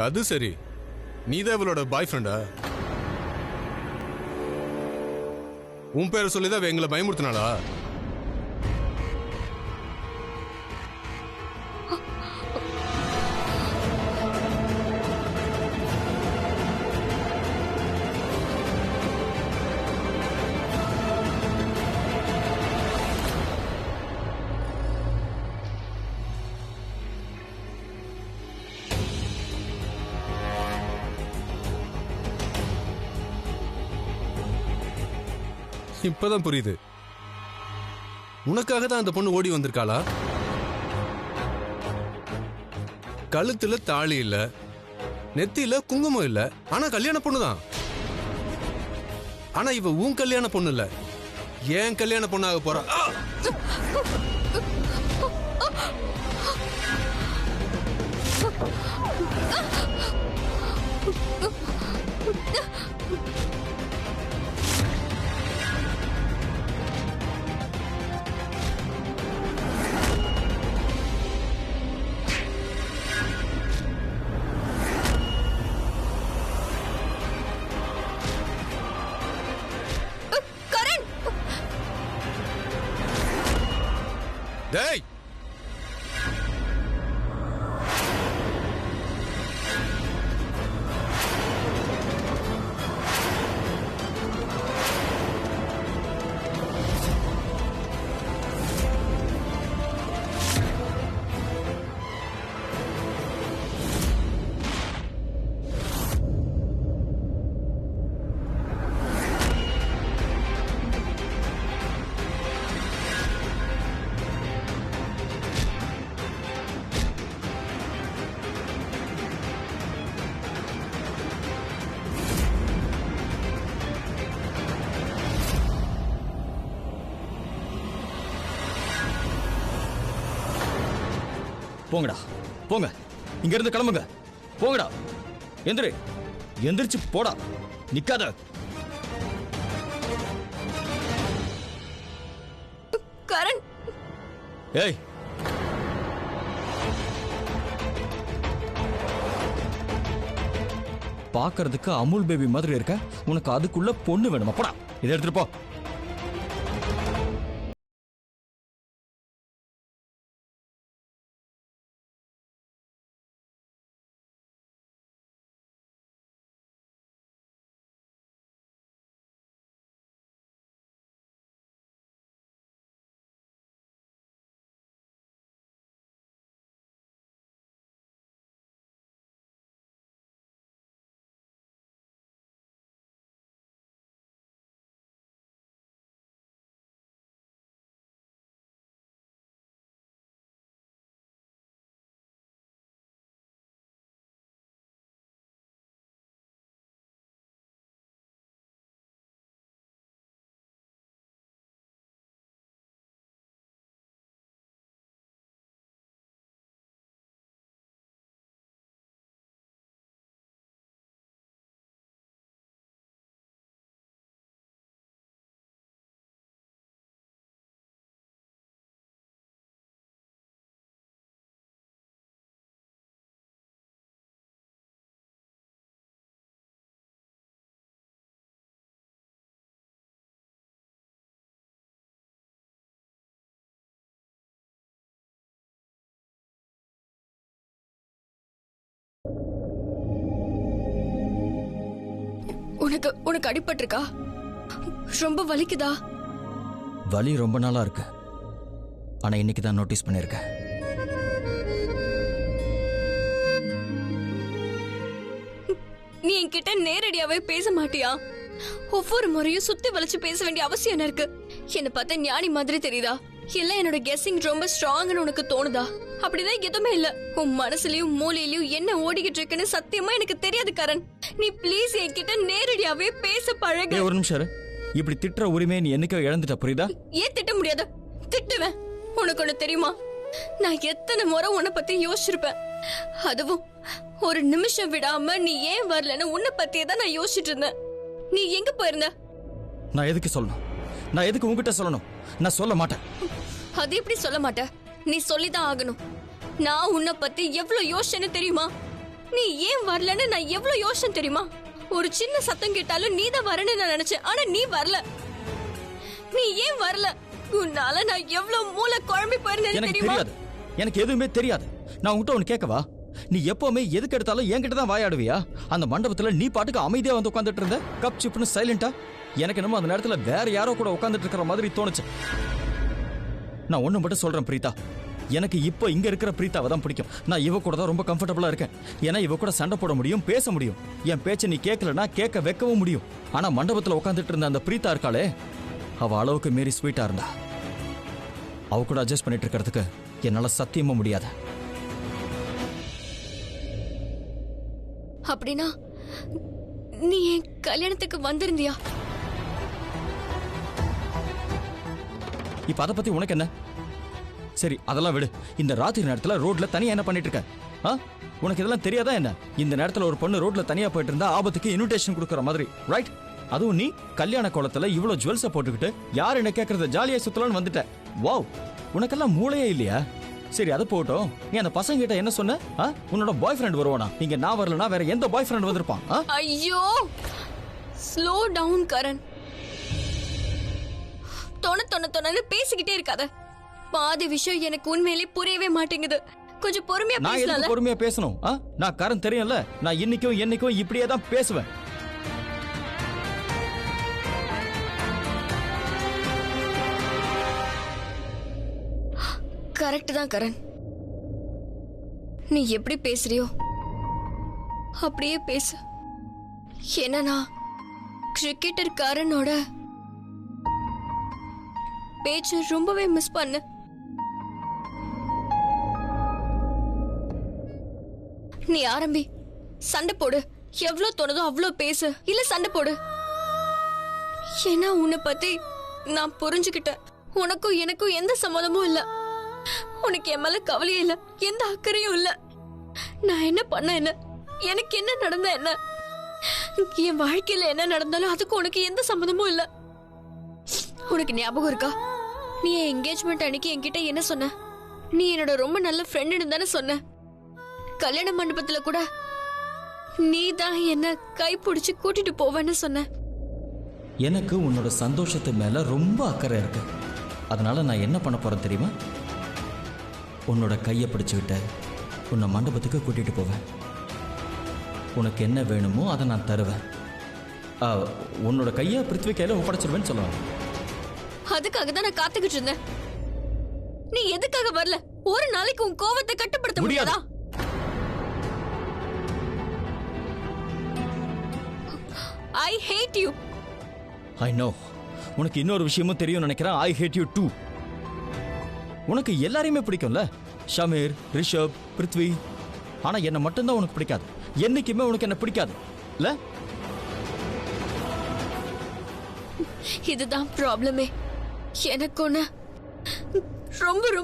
அது சரி, நீதான் இவளோட பாய் ஃப்ரெண்டா? உன் பேரை சொல்லிதான் எங்களை பயமுறுத்தினாளா? இப்பதான் புரியுது. உனக்காக தான் அந்த பொண்ணு ஓடி வந்திருக்காளா? கழுத்துல தாலி இல்ல, நெத்தியில குங்குமம் இல்ல, ஆனா கல்யாண பொண்ணுதான். ஆனா இவ உன் கல்யாண பொண்ணு இல்ல, ஏன் கல்யாண பொண்ணாக போறா. டேய், போங்கடா, போங்க, இங்க இருந்து கிளம்புங்க. போங்கடா, எந்திரி, எந்திரிச்சு போடா, நிக்காத. கரண், ஏய், பாக்குறதுக்கு அமுல் பேபி மாதிரி இருக்க, உனக்கு அதுக்குள்ள பொண்ணு வேணுமா? போடா, இதை எடுத்துட்டு போ. உனக்கு உனக்கு அடிபட்டிருக்கா? ரொம்ப வலிக்குதா? வலி ரொம்ப நாளா இருக்கு, ஆனா இன்னைக்கு தான் நோட்டீஸ் பண்ணிருக்கேன். நீ என்கிட்ட நேரடியாவே பேச மாட்டியா? ஒவ்வொரு முறையும் சுத்தி வளைச்சு பேச வேண்டிய அவசியம் என்ன இருக்கு? என்ன பார்த்தா ஞானி மாதிரி தெரியுதா? இல்ல என்னோட கெஸ்ஸிங் ரொம்ப ஸ்ட்ராங்னு உனக்கு தோணுதா? அப்படிதான் எதுவுமே இல்ல. உன் மனசுலயும் மூளையிலயும் என்ன ஓடிக்கிட்டு இருக்குன்னு சத்தியமா எனக்கு தெரியாது கரண். நீ ப்ளீஸ் என்கிட்ட நேரடியாவே பேச பழகு. ஒரு நிமிஷம், இப்படி திட்டுற உரிமையை நீ என்னைக்கோ இழந்துட்ட, புரியுதா? ஏன் திட்ட முடியாது? திட்டுவேன். உனக்கு ஒண்ணு தெரியுமா, நான் எத்தனை முறை உன்னை பத்தி யோசிச்சிருப்பேன். அதுவும் ஒரு நிமிஷம் விடாம நீ ஏன் வரலன்னு உன்னை பத்தியே தான் நான் யோசிச்சுட்டு இருந்தேன். நீ எங்க போயிருந்த? நான் எதுக்கு சொல்லணும்? நான் எதுக்கு உங்ககிட்ட சொல்லணும்? நான் சொல்ல மாட்டேன். அது எப்படி சொல்ல மாட்டேன்? நீ சொல்லிதான் ஆகணும். நான் உன்னை பத்தி எவ்வளவு யோசிச்சேன்னு தெரியுமா? நீ ஏன் வரலன்னு நான் எவ்வளவு யோசனை தெரியுமா? ஒரு சின்ன சத்தம் கேட்டாலும் நீ தான் வரேன்னு நான் நினைச்சேன். ஆனா நீ வரல. நீ ஏன் வரல? உன்னால நான் எவ்வளவு மூளை குழம்பி போயிருந்தேன்னு எனக்கு தெரியுமா? தெரியாது, எனக்கு எதுவுமே தெரியாது. நான் உன்கிட்ட ஒன்னு கேட்கவா? நீ எப்பவுமே எதுக்கு எடுத்தாலும் என்கிட்ட தான் வாயாடுவியா? அந்த மண்டபத்துல நீ பாட்டுக்கு அமைதியா வந்து உட்காந்துட்டு இருந்த, கப் சிப்னு சைலண்டா. எனக்கு என்னமோ அந்த நேரத்துல வேற யாரோ கூட உட்காந்துட்டு இருக்கிற மாதிரி தோணுச்சு. நான் ஒண்ணு மட்டும் சொல்றேன் பிரீதா, எனக்கு இப்போ இங்க இருக்கிற பிரீதாவை தான் பிடிக்கும். நான் இவ கூட தான் ரொம்ப கம்ஃபர்டபுளா இருக்கேன். ஏன்னா இவ கூட சண்டை போட முடியும், பேச முடியும். என் பேச்சை நீ கேட்கலன்னா கேட்க வைக்கவும் முடியும். ஆனா மண்டபத்துல உட்காந்துட்டு இருந்த அந்த பிரீதா இருக்காளே, அவ அளவுக்கு மீறி ஸ்வீட்டா இருந்தா. அவ கூட அட்ஜஸ்ட் பண்ணிட்டு இருக்கிறதுக்கு என்னால சத்தியமா முடியாது. அப்படின்னா நீ என் கல்யாணத்துக்கு வந்திருந்தியா? இப்ப அதை பத்தி உனக்கு என்ன? சரி அதெல்லாம் விடு. இந்த ராத்திரி நேரத்துல ரோட்ல தனியா என்ன பண்ணிட்டு இருக்க? உனக்கு இதெல்லாம் தெரியாதா என்ன? இந்த நேரத்துல ஒரு பொண்ணு ரோட்ல தனியா போயிட்டு இருந்தா ஆபத்துக்கு இன்விடேஷன் கொடுக்கற மாதிரி, ரைட்? அதுவும் நீ கல்யாண கோலத்துல இவ்வளவு ஜுவல்ஸ போட்டுக்கிட்டு யார் என்ன கேட்கறது ஜாலியா சுத்தலான்னு வந்துட்ட. வாவ், உனக்கெல்லாம் மூளையே இல்லையா? சரி அது போட்டோம். நீ அந்த பசங்க கிட்ட என்ன சொன்ன? உன்னோட பாய் ஃப்ரெண்ட் வருவானா? இங்க நான் வரலனா வேற எந்த பாய் ஃப்ரெண்ட் வந்திருப்பான்? ஐயோ, ஸ்லோ டவுன் கரண். தொண பேசிக்கிட்டே இருக்காத. பாதி விஷயம் எனக்கு உண்மையிலே புரியவே மாட்டேங்குது. கொஞ்சம் பொறுமையா நான் பேசலாம்ல? எதுக்கு பொறுமையா பேசணும்? நான் கரண் தெரியும்ல, நான் இன்னைக்கும் இப்படியே தான் பேசுவேன். கரெக்ட் தான் கரண். நீ எப்படி பேசுறியோ அப்படியே பேசு. என்னன்னா கிரிக்கெட்டர் கரணோட பேச்சு ரொம்பவே மிஸ் பண்ண. நீ ஆரம்பி, சண்டை போடு. எவ்வளவு தோணுதோ அவ்வளவு பேசு, இல்ல சண்டை போடு. ஏன்னா உன்னை பத்தி நான் புரிஞ்சுக்கிட்டேன். உனக்கும் எனக்கும் எந்த சம்மதமும் இல்ல. உனக்கு என் மேல கவலையே இல்ல, எந்த அக்கறையும் இல்ல. நான் என்ன பண்ண என்ன, எனக்கு என்ன நடந்த என்ன, என் வாழ்க்கையில என்ன நடந்தாலும் அதுக்கு உனக்கு எந்த சம்மதமும் இல்ல. உனக்கு ஞாபகம் இருக்கா, நீ என் என்கேஜ்மெண்ட் அன்னைக்கு என்கிட்ட என்ன சொன்ன? நீ என்னோட ரொம்ப நல்ல ஃப்ரெண்டுன்னு தானே சொன்ன. கல்யாண மண்டபத்துல கூட நீ தான் என்ன கைப்பிடிச்சு கூட்டிட்டு போவேன்னு சொன்ன. எனக்கு உன்னோட சந்தோஷத்து மேல ரொம்ப அக்கறை இருக்கு. அதனால நான் என்ன பண்ண போறேன் தெரியுமா? உன்னோட கையை பிடிச்சுக்கிட்ட உன்னை மண்டபத்துக்கு கூட்டிட்டு போவேன். உனக்கு என்ன வேணுமோ அதை நான் தருவேன். உன்னோட கையை பிருத்வி கையில ஒப்படைச்சிருவேன்னு சொல்லுவேன். அதுக்காக தான் நான் காத்துக்கிட்டு இருந்தேன். நீ எதுக்காக வரல? ஒரு நாளைக்கு உன் கோவத்தை கட்டுப்படுத்த முடியாதா? I hate you. I know. உனக்கு இன்னொரு விஷயமும் தெரியும் நினைக்கிறேன். I hate you too. உனக்கு எல்லாரையுமே பிடிக்கும்ல, ஷமீர், ரிஷப், பிருத்வி. ஆனா என்ன மட்டும்தான் உனக்கு பிடிக்காது. என்னைக்குமே உனக்கு என்ன பிடிக்காது இல்ல? இதுதான் ப்ராப்ளமே. எனக்கு ஒண்ணு ரொம்ப ரொம்ப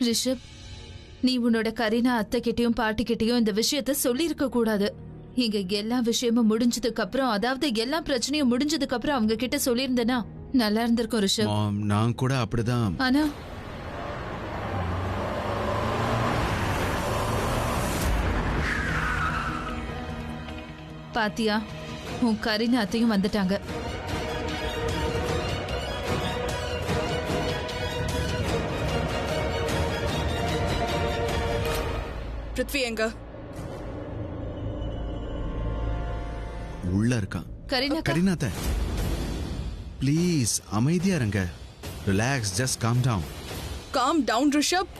ரிஷப், நீ உன்னோட கரீனா அத்தை கிட்டயும் பாட்டி கிட்டயும் இந்த விஷயத்த சொல்லியிருக்க கூடாது. இங்க எல்லா விஷயமும் முடிஞ்சதுக்கு அப்புறம், அதாவது எல்லா பிரச்சனையும் முடிஞ்சதுக்கு அப்புறம் அவங்க கிட்ட சொல்லியிருந்தனா நல்லா இருந்திருக்கும் ரிஷப். நான் கூட அப்படிதான். ஆனா பாத்தியா, உன் கரீனா அத்தையும் வந்துட்டாங்க. பிருத்வி எங்க? உள்ள இருக்கான். கரீனா ப்ளீஸ் அமைதியா இருங்க. Relax, just calm down. Calm down Rishabh.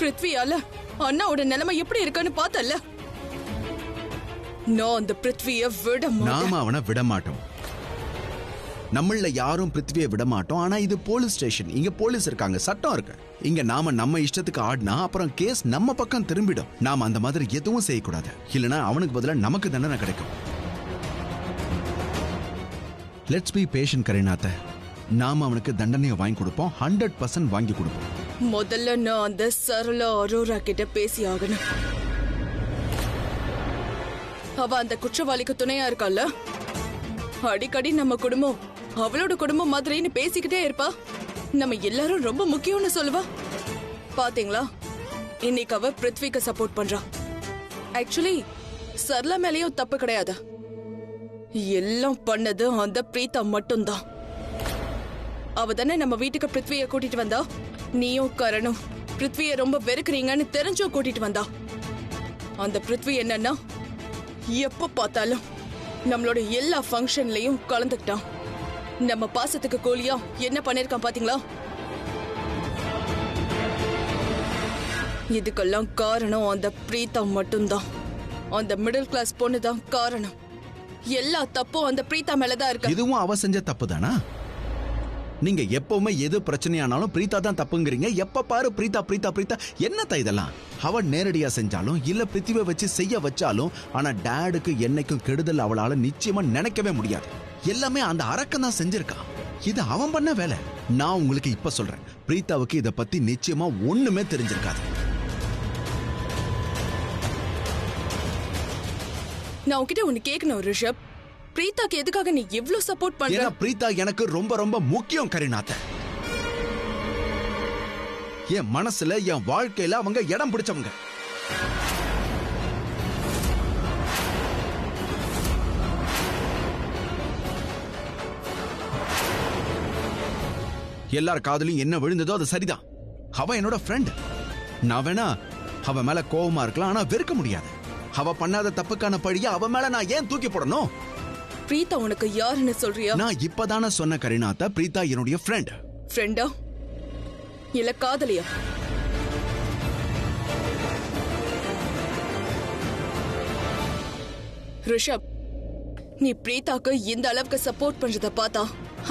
பிருத்வியால அண்ணாவோட நிலைமை எப்படி இருக்குன்னு பார்த்தல. நான் அந்த பிருத்வியை விட மாட்டேன். நாம அவனை விட மாட்டோம். நம்மள யாரும் பிருத்வியை விட மாட்டோம். ஆனா இது போலீஸ் ஸ்டேஷன், இங்க போலீஸ் இருக்காங்க, சட்டம் இருக்கு. இங்க நாம நம்ம இஷ்டத்துக்கு ஆடினா அப்புறம் கேஸ் நம்ம பக்கம் திரும்பிடும். நாம அந்த மாதிரி எதுவும் செய்யக்கூடாது. இல்லனா அவனுக்கு பதிலா நமக்கு தண்டனை கிடைக்கும். லெட்ஸ் பி பேஷண்ட் கரீனாத்த. நாம அவனுக்கு தண்டனையை வாங்கி கொடுப்போம், 100% வாங்கி கொடுப்போம். முதல்ல நான் அந்த சரளா அரோரா கிட்ட பேசி ஆகணும். அவ அந்த குற்றவாளிக்கு துணையா இருக்கால, அடிக்கடி நம்ம குடும்பம் அவளோட குடும்பம் மாதிரின்னு பேசிக்கிட்டே இருப்பா. நம்ம எல்லாரும் ரொம்ப முக்கியம்னு சொல்லுவா. பாத்தீங்களா, இன்னைக்கு அவ பிருத்விக்கு சப்போர்ட் பண்றா. ஆக்சுவலி சரளா மேலேயும் தப்பு கிடையாது. எல்லாம் பண்ணது அந்த பிரீதா மட்டும்தான். அவ தானே நம்ம வீட்டுக்கு பிருத்விய கூட்டிட்டு வந்தா. நீயும் கரணும் பிருத்விய ரொம்ப வெறுக்கிறீங்கன்னு தெரிஞ்சோ கூட்டிட்டு வந்தா. அந்த பிருத்வி என்னன்னா, எப்ப பார்த்தாலும் நம்மளோட எல்லா ஃபங்க்ஷன்லயும் கலந்துக்கிட்டான். நம்ம பாசத்துக்கு கோலியா என்ன பண்ணிருக்கான் பாத்தீங்களா? இதுக்கெல்லாம் காரணம் அந்த பிரீதா மட்டும்தான். அந்த மிடில் கிளாஸ் பொண்ணு தான் காரணம். எல்லா தப்பும் அந்த பிரீதா மேலதான் இருக்கு. இதுவும் அவ செஞ்ச தப்பு தானா? நீங்க எப்பவுமே எது பிரச்சனையானாலும் பிரீதா தான் தப்புங்கிறீங்க. எப்ப பாரு பிரீதா பிரீதா பிரீதா. என்னத்த இதெல்லாம்? அவ நேரடியா செஞ்சாலும் இல்ல பிருத்திவை வச்சு செய்ய வச்சாலும், ஆனா டேடுக்கு என்னைக்கும் கெடுதல் அவளால நிச்சயமா நினைக்கவே முடியாது. எல்லாமே அந்த அரக்கன் தான் செஞ்சிருக்கா. இது அவன் பண்ண வேலை. நான் உங்களுக்கு இப்ப சொல்றேன், பிரீதாவுக்கு இத பத்தி நிச்சயமா ஒண்ணுமே தெரிஞ்சிருக்காது. நான் உன்கிட்ட ஒன்னு கேட்கணும் ரிஷப். பிரீதாக்கு எதுக்காக நீ எவ்வளவு சப்போர்ட் பண்ற? ஏன்னா பிரீதா எனக்கு ரொம்ப ரொம்ப முக்கியம் கரிநாத்த. என் மனசுல என் வாழ்க்கையில அவங்க இடம் பிடிச்சவங்க. எல்லார் காதலையும் என்ன விழுந்ததோ அது சரிதான். அவ என்னோட ஃப்ரெண்ட். நான் வேணா அவ மேல கோவமா இருக்கலாம், ஆனா வெறுக்க முடியாது. அவ பண்ணாத தப்புக்கான பழிய அவ மேல நான் ஏன் தூக்கி போடணும்? பிரீதா உனக்கு யாருன்னு சொல்றியா? நான் இப்பதான சொன்ன கரிநாத்தா, பிரீதா என்னுடைய ஃப்ரெண்ட். ஃப்ரெண்டா இல்ல காதலியா? ரிஷப், நீ பிரீதாக்கு இந்த அளவுக்கு சப்போர்ட் பண்றத பார்த்தா,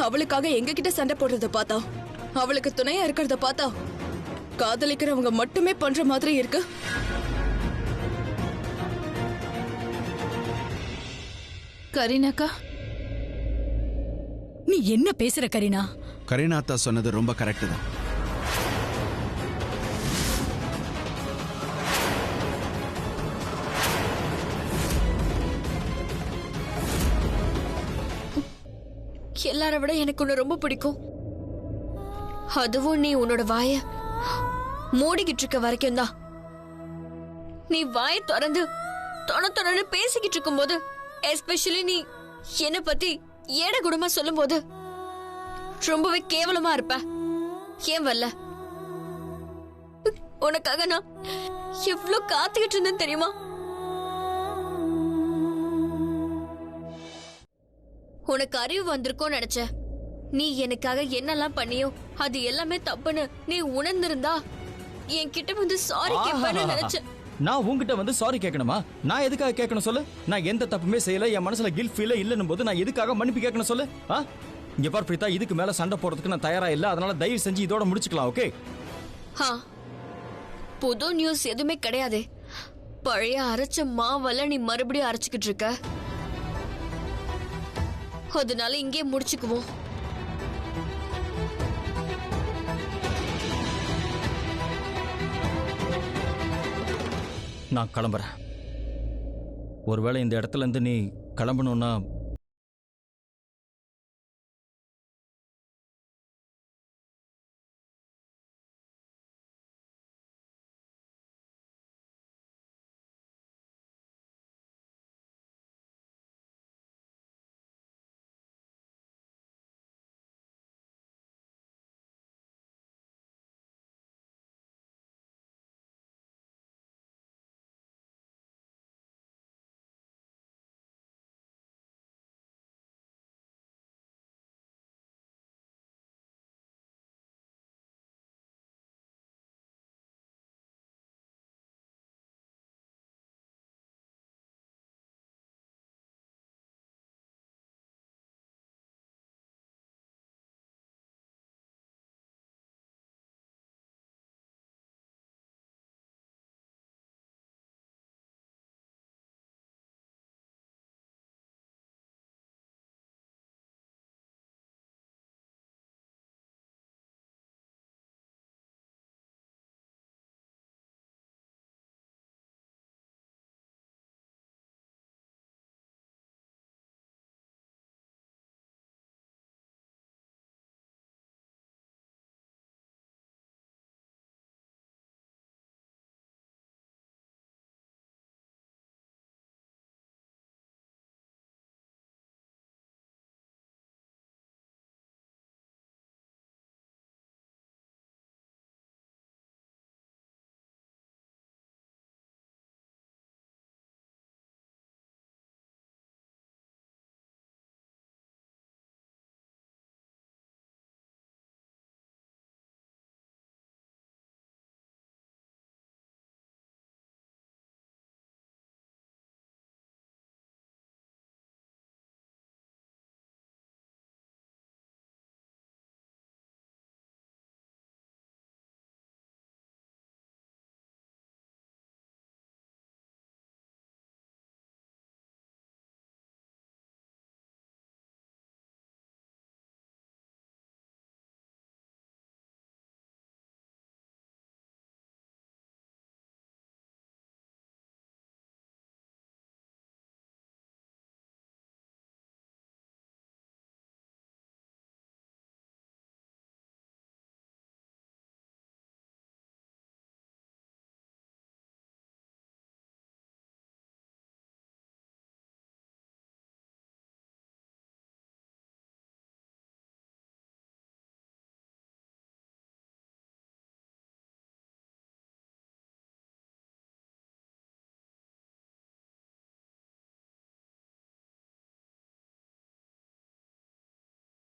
அவளுக்காக எங்க கிட்ட சண்டை போடுறத பார்த்தா, அவளுக்கு துணையா இருக்கிறத பார்த்தா, காதலிக்கிறவங்க மட்டுமே பண்ற மாதிரி இருக்கு. கரீனாக்கா, நீ என்ன பேசுற கரீனா? கரிநாத்தா சொன்னது ரொம்ப கரெக்ட் தான். எல்லாரை விட எனக்கு உன்னை ரொம்ப பிடிக்கும். அதுவும் நீ உன்னோட வாய மூடிக்கிட்டு இருக்க வரைக்கும் தான். நீ வாய திறந்து தொண பேசிக்கிட்டு இருக்கும் போது, எஸ்பெஷலி நீ என்ன பத்தி ஏட குடும்பம் சொல்லும் போது ரொம்பவே கேவலமா இருப்ப. ஏன் வரல? உனக்காக நான் எவ்வளவு காத்துக்கிட்டு இருந்தேன் தெரியுமா? உனக்கு அறிவு வந்திருக்கோன்னு நினைச்ச. நீ எனக்காக என்னெல்லாம் பண்ணியோ அது எல்லாமே தப்புன்னு நீ உணர்ந்திருந்தா என்கிட்ட வந்து சாரி கேட்பேன்னு நினைச்ச. நான் உங்ககிட்ட வந்து சாரி கேட்கணுமா? நான் எதுக்காக கேட்கணும் சொல்லு? நான் எந்த தப்புமே செய்யல, என் மனசுல கில்ட் ஃபீல் இல்லைன்னும் போது நான் எதுக்காக மன்னிப்பு கேட்கணும் சொல்லு? இங்க பார் பிரீதா, இதுக்கு மேல சண்டை போடுறதுக்கு நான் தயாரா இல்ல. அதனால தயவு செஞ்சு இதோட முடிச்சுக்கலாம், ஓகே? புது நியூஸ் எதுவுமே கிடையாது. பழைய அரைச்ச மாவெல்லாம் நீ மறுபடியும் அரைச்சுக்கிட்டு இருக்க. அதனால இங்கே முடிச்சுக்குவோம். நான் கிளம்புறேன். ஒருவேளை இந்த இடத்துல இருந்து நீ கிளம்பணும்னா